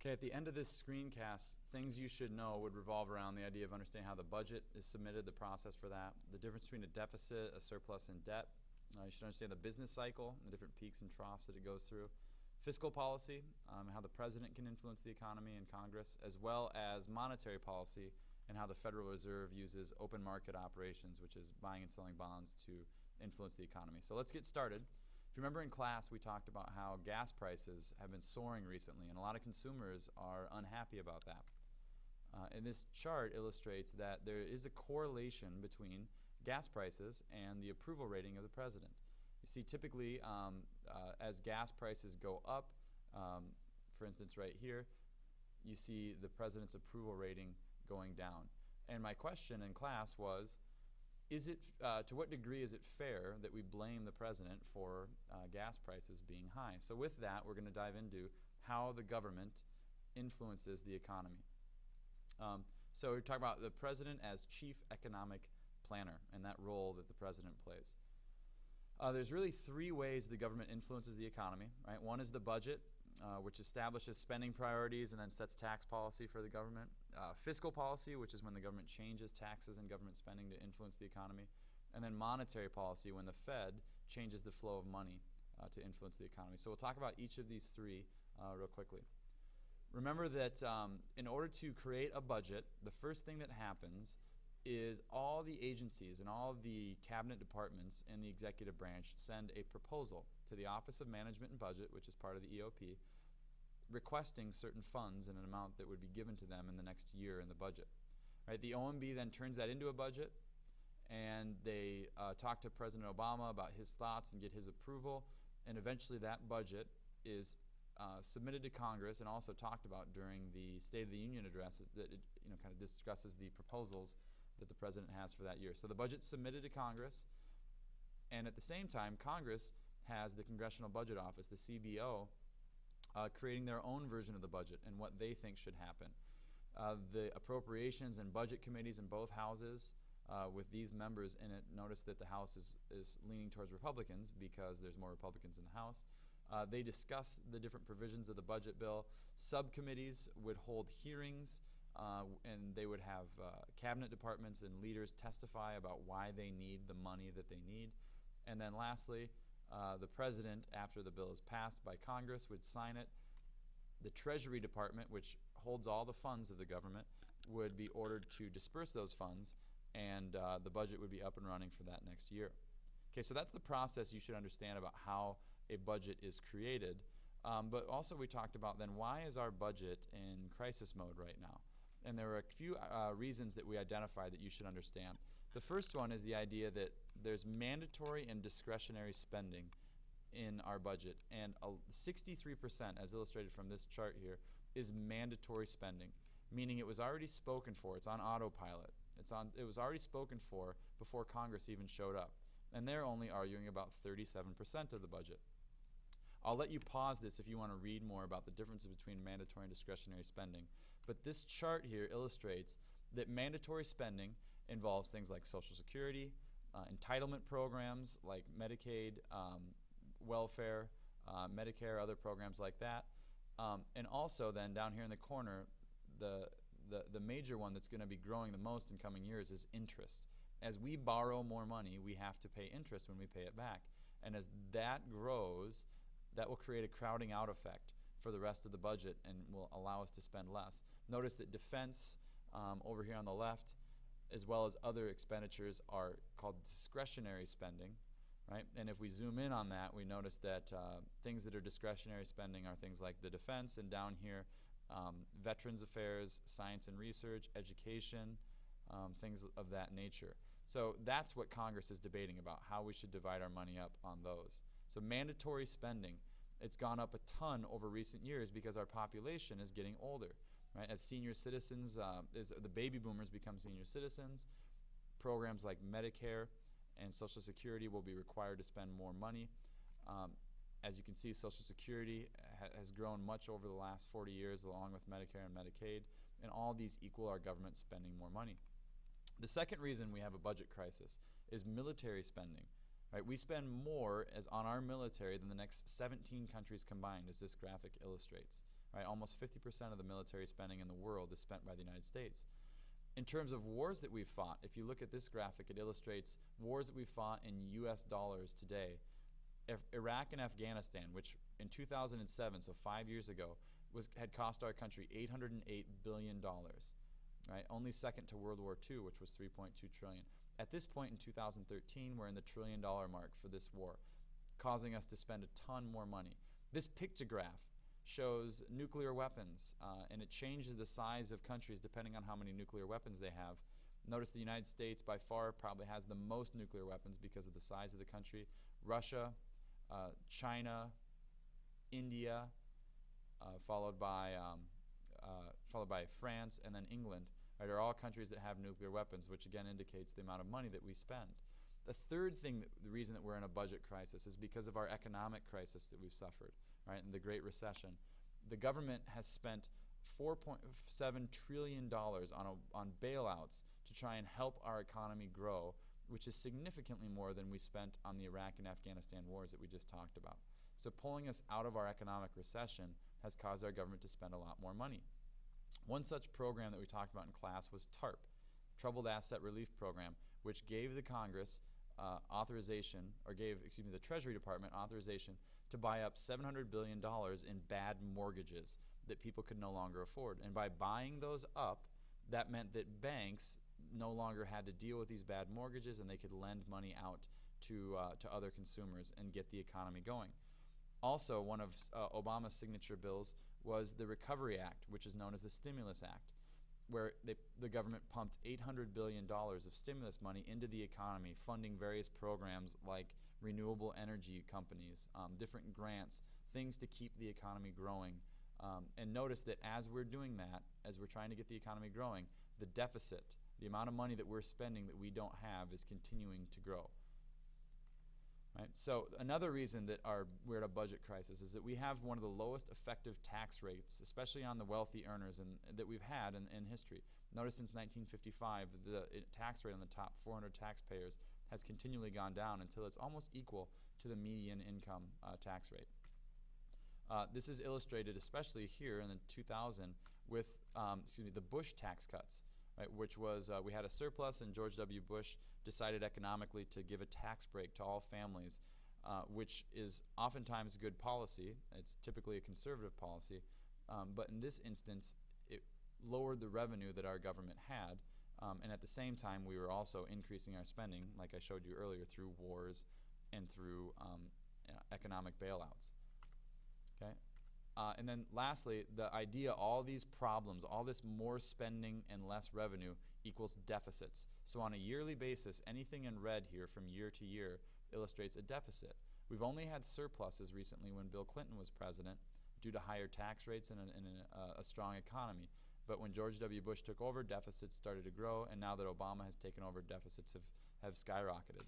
Okay, at the end of this screencast, things you should know would revolve around the idea of understanding how the budget is submitted, the process for that, the difference between a deficit, a surplus, and debt. You should understand the business cycle and the different peaks and troughs that it goes through. Fiscal policy, how the president can influence the economy and Congress, as well as monetary policy and how the Federal Reserve uses open market operations, which is buying and selling bonds, to influence the economy. So let's get started. If you remember in class, we talked about how gas prices have been soaring recently, and a lot of consumers are unhappy about that. And this chart illustrates that there is a correlation between gas prices and the approval rating of the president. You see, typically, as gas prices go up, for instance, right here, you see the president's approval rating going down. And my question in class was, to what degree is it fair that we blame the president for gas prices being high? So with that, we're going to dive into how the government influences the economy. So we're talking about the president as chief economic planner and that role that the president plays. There's really three ways the government influences the economy, right? One is the budget, which establishes spending priorities and then sets tax policy for the government. Fiscal policy, which is when the government changes taxes and government spending to influence the economy. And then monetary policy, when the Fed changes the flow of money to influence the economy. So we'll talk about each of these three real quickly. Remember that in order to create a budget, the first thing that happens is all the agencies and all the cabinet departments in the executive branch send a proposal to the Office of Management and Budget, which is part of the EOP, requesting certain funds in an amount that would be given to them in the next year in the budget. Right? The OMB then turns that into a budget, and they talk to President Obama about his thoughts and get his approval, and eventually that budget is submitted to Congress and also talked about during the State of the Union address that it kind of discusses the proposals that the president has for that year. So the budget's submitted to Congress, and at the same time, Congress has the Congressional Budget Office, the CBO, creating their own version of the budget and what they think should happen. The appropriations and budget committees in both houses, with these members in it, notice that the House is leaning towards Republicans because there's more Republicans in the House. They discuss the different provisions of the budget bill. Subcommittees would hold hearings, and they would have cabinet departments and leaders testify about why they need the money that they need. And then lastly, the president, after the bill is passed by Congress, would sign it. The Treasury Department, which holds all the funds of the government, would be ordered to disperse those funds, and the budget would be up and running for that next year. Okay, so that's the process you should understand about how a budget is created. But also we talked about then, why is our budget in crisis mode right now? And there are a few reasons that we identified that you should understand. The first one is the idea that there's mandatory and discretionary spending in our budget, and 63%, as illustrated from this chart here, is mandatory spending, meaning it was already spoken for. It's on autopilot. It was already spoken for before Congress even showed up, and they're only arguing about 37% of the budget. I'll let you pause this if you want to read more about the differences between mandatory and discretionary spending. But this chart here illustrates that mandatory spending involves things like Social Security, entitlement programs like Medicaid, welfare, Medicare, other programs like that. And also then down here in the corner, the major one that's going to be growing the most in coming years is interest. As we borrow more money, we have to pay interest when we pay it back. And as that grows, that will create a crowding out effect for the rest of the budget and will allow us to spend less. Notice that defense over here on the left, as well as other expenditures, are called discretionary spending, right? And if we zoom in on that, we notice that things that are discretionary spending are things like the defense, and down here, veterans affairs, science and research, education, things of that nature. So that's what Congress is debating about, how we should divide our money up on those. So mandatory spending, it's gone up a ton over recent years because our population is getting older. Right? As senior citizens, as the baby boomers become senior citizens, programs like Medicare and Social Security will be required to spend more money. As you can see, Social Security has grown much over the last 40 years, along with Medicare and Medicaid, and all these equal our government spending more money. The second reason we have a budget crisis is military spending. Right? We spend more on our military than the next 17 countries combined, as this graphic illustrates. right? Almost 50% of the military spending in the world is spent by the United States. In terms of wars that we've fought, if you look at this graphic, it illustrates wars that we've fought in US dollars today. Iraq and Afghanistan, which in 2007, so 5 years ago, had cost our country $808 billion, right? Only second to World War II, which was $3.2 trillion. At this point in 2013, we're in the $1 trillion mark for this war, causing us to spend a ton more money. This pictograph shows nuclear weapons, and it changes the size of countries depending on how many nuclear weapons they have. Notice the United States by far probably has the most nuclear weapons because of the size of the country. Russia, China, India, followed by France, and then England, right, are all countries that have nuclear weapons, which again indicates the amount of money that we spend. The third thing, the reason that we're in a budget crisis is because of our economic crisis that we've suffered, right, in the Great Recession. The government has spent $4.7 trillion on bailouts to try and help our economy grow, which is significantly more than we spent on the Iraq and Afghanistan wars that we just talked about. So pulling us out of our economic recession has caused our government to spend a lot more money. One such program that we talked about in class was TARP, Troubled Asset Relief Program, which gave the Congress the Treasury Department authorization to buy up $700 billion in bad mortgages that people could no longer afford. And by buying those up, that meant that banks no longer had to deal with these bad mortgages, and they could lend money out to other consumers and get the economy going. Also, one of Obama's signature bills was the Recovery Act, which is known as the Stimulus Act, where the government pumped $800 billion of stimulus money into the economy, funding various programs like renewable energy companies, different grants, things to keep the economy growing. And notice that as we're doing that, as we're trying to get the economy growing, the deficit, the amount of money that we're spending that we don't have, is continuing to grow. Right? So another reason that we're at a budget crisis is that we have one of the lowest effective tax rates, especially on the wealthy earners, that we've had in history. Notice since 1955, the tax rate on the top 400 taxpayers has continually gone down until it's almost equal to the median income tax rate. This is illustrated especially here in 2000 with the Bush tax cuts, right, which was we had a surplus, and George W. Bush decided economically to give a tax break to all families, which is oftentimes good policy. It's typically a conservative policy, but in this instance, it lowered the revenue that our government had, and at the same time, we were also increasing our spending, like I showed you earlier, through wars and through economic bailouts. Okay. And then lastly, the idea, all these problems, all this more spending and less revenue equals deficits. So on a yearly basis, anything in red here from year to year illustrates a deficit. We've only had surpluses recently when Bill Clinton was president due to higher tax rates and a strong economy. But when George W. Bush took over, deficits started to grow, and now that Obama has taken over, deficits have skyrocketed.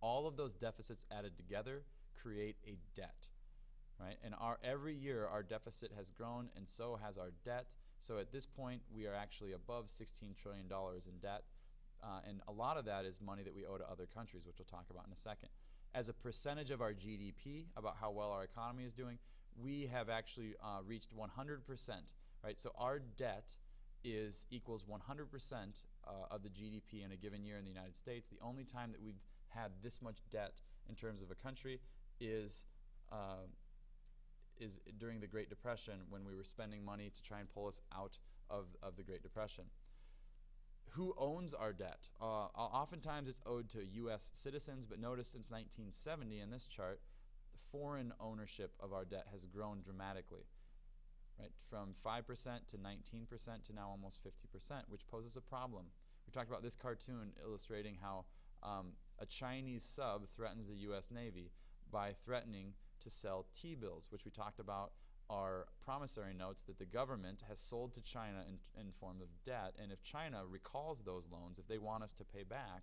All of those deficits added together create a debt. Right? And every year our deficit has grown, and so has our debt. So at this point, we are actually above $16 trillion in debt. And a lot of that is money that we owe to other countries, which we'll talk about in a second. As a percentage of our GDP, about how well our economy is doing, we have actually reached 100%. Right? So our debt equals 100% of the GDP in a given year in the United States. The only time that we've had this much debt in terms of a country is during the Great Depression, when we were spending money to try and pull us out of the Great Depression. Who owns our debt? Oftentimes it's owed to U.S. citizens, but notice since 1970 in this chart, the foreign ownership of our debt has grown dramatically, right? From 5% to 19% to now almost 50%, which poses a problem. We talked about this cartoon illustrating how a Chinese sub threatens the U.S. Navy by threatening to sell T-bills, which we talked about are promissory notes that the government has sold to China in form of debt. And if China recalls those loans, if they want us to pay back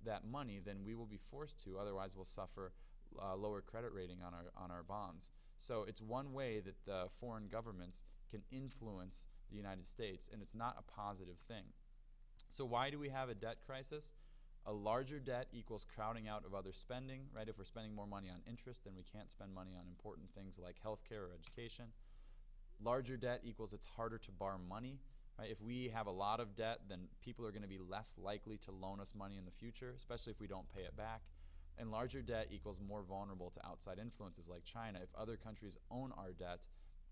that money, then we will be forced to. Otherwise, we'll suffer lower credit rating on our bonds. So it's one way that the foreign governments can influence the United States, and it's not a positive thing. So why do we have a debt crisis? A larger debt equals crowding out of other spending, right? If we're spending more money on interest, then we can't spend money on important things like healthcare or education. Larger debt equals it's harder to borrow money. Right? If we have a lot of debt, then people are going to be less likely to loan us money in the future, especially if we don't pay it back. And larger debt equals more vulnerable to outside influences like China. If other countries own our debt,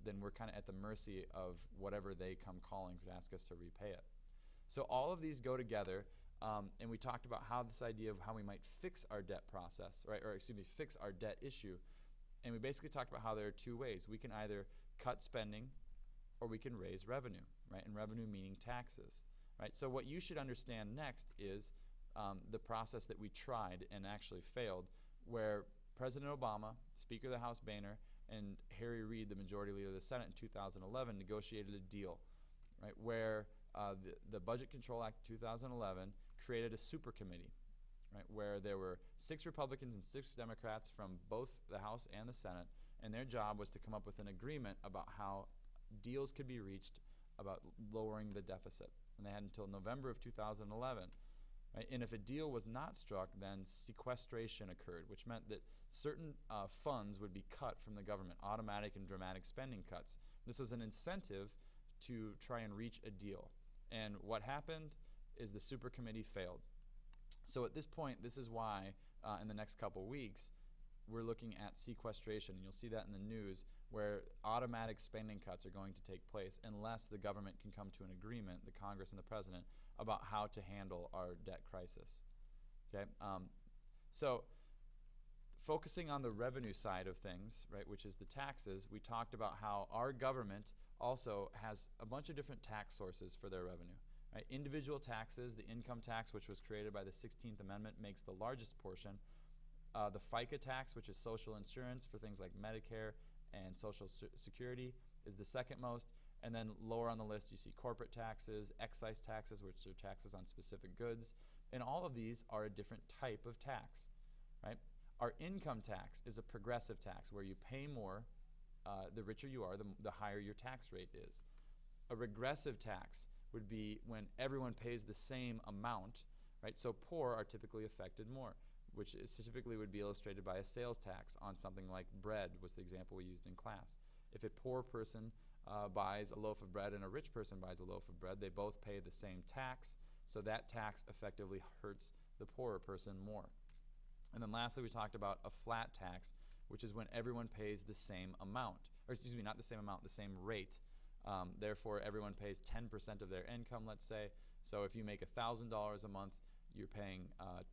then we're kind of at the mercy of whatever they come calling to ask us to repay it. So all of these go together, and we talked about how this idea of how we might fix our debt process, right, or excuse me, fix our debt issue. And we basically talked about how there are two ways. We can either cut spending or we can raise revenue, right, and revenue meaning taxes, right? So what you should understand next is the process that we tried and actually failed, where President Obama, Speaker of the House Boehner, and Harry Reid, the Majority Leader of the Senate in 2011, negotiated a deal, right, where the Budget Control Act of 2011 created a super committee, right, where there were 6 Republicans and 6 Democrats from both the House and the Senate, and their job was to come up with an agreement about how deals could be reached about lowering the deficit. And they had until November of 2011. Right? And if a deal was not struck, then sequestration occurred, which meant that certain funds would be cut from the government, automatic and dramatic spending cuts. This was an incentive to try and reach a deal. And what happened is the super committee failed. So at this point, this is why in the next couple weeks, we're looking at sequestration. And you'll see that in the news, where automatic spending cuts are going to take place unless the government can come to an agreement, the Congress and the President, about how to handle our debt crisis. Okay, so focusing on the revenue side of things, right, which is the taxes, we talked about how our government also has a bunch of different tax sources for their revenue. Right? Individual taxes, the income tax, which was created by the 16th Amendment, makes the largest portion. The FICA tax, which is social insurance for things like Medicare and Social Security, is the second most. And then lower on the list, you see corporate taxes, excise taxes, which are taxes on specific goods. And all of these are a different type of tax. Right? Our income tax is a progressive tax where you pay more. The richer you are, the higher your tax rate is. A regressive tax would be when everyone pays the same amount. Right? So poor are typically affected more, which is typically would be illustrated by a sales tax on something like bread, was the example we used in class. If a poor person buys a loaf of bread and a rich person buys a loaf of bread, they both pay the same tax, so that tax effectively hurts the poorer person more. And then lastly, we talked about a flat tax, which is when everyone pays the same amount, or excuse me, not the same amount, the same rate. Therefore, everyone pays 10% of their income, let's say. So if you make $1,000 a month, you're paying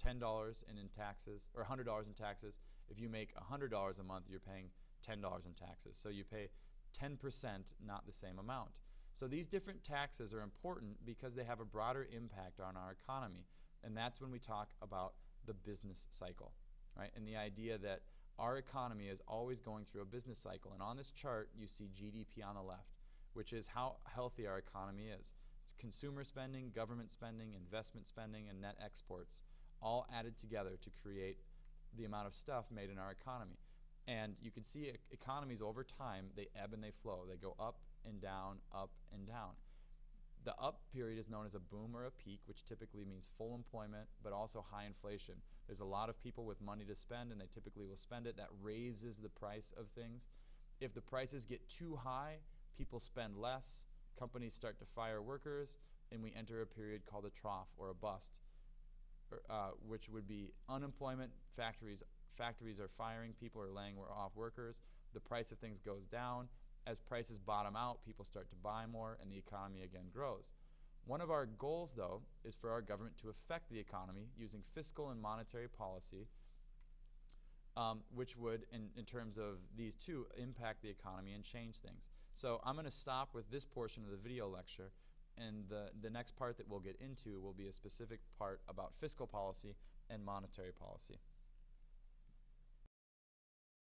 $10 in taxes, or $100 in taxes. If you make $100 a month, you're paying $10 in taxes. So you pay 10%, not the same amount. So these different taxes are important because they have a broader impact on our economy. And that's when we talk about the business cycle, right? And the idea that our economy is always going through a business cycle. And on this chart, you see GDP on the left, which is how healthy our economy is. It's consumer spending, government spending, investment spending, and net exports, all added together to create the amount of stuff made in our economy. And you can see economies over time, they ebb and they flow. They go up and down, up and down. The up period is known as a boom or a peak, which typically means full employment, but also high inflation. There's a lot of people with money to spend, and they typically will spend it. That raises the price of things. If the prices get too high, people spend less, companies start to fire workers, and we enter a period called a trough or a bust, which would be unemployment. Factories are firing, people are laying off workers. The price of things goes down. As prices bottom out, people start to buy more, and the economy again grows. One of our goals, though, is for our government to affect the economy using fiscal and monetary policy, which would, in terms of these two, impact the economy and change things. So I'm going to stop with this portion of the video lecture, and the next part that we'll get into will be a specific part about fiscal policy and monetary policy.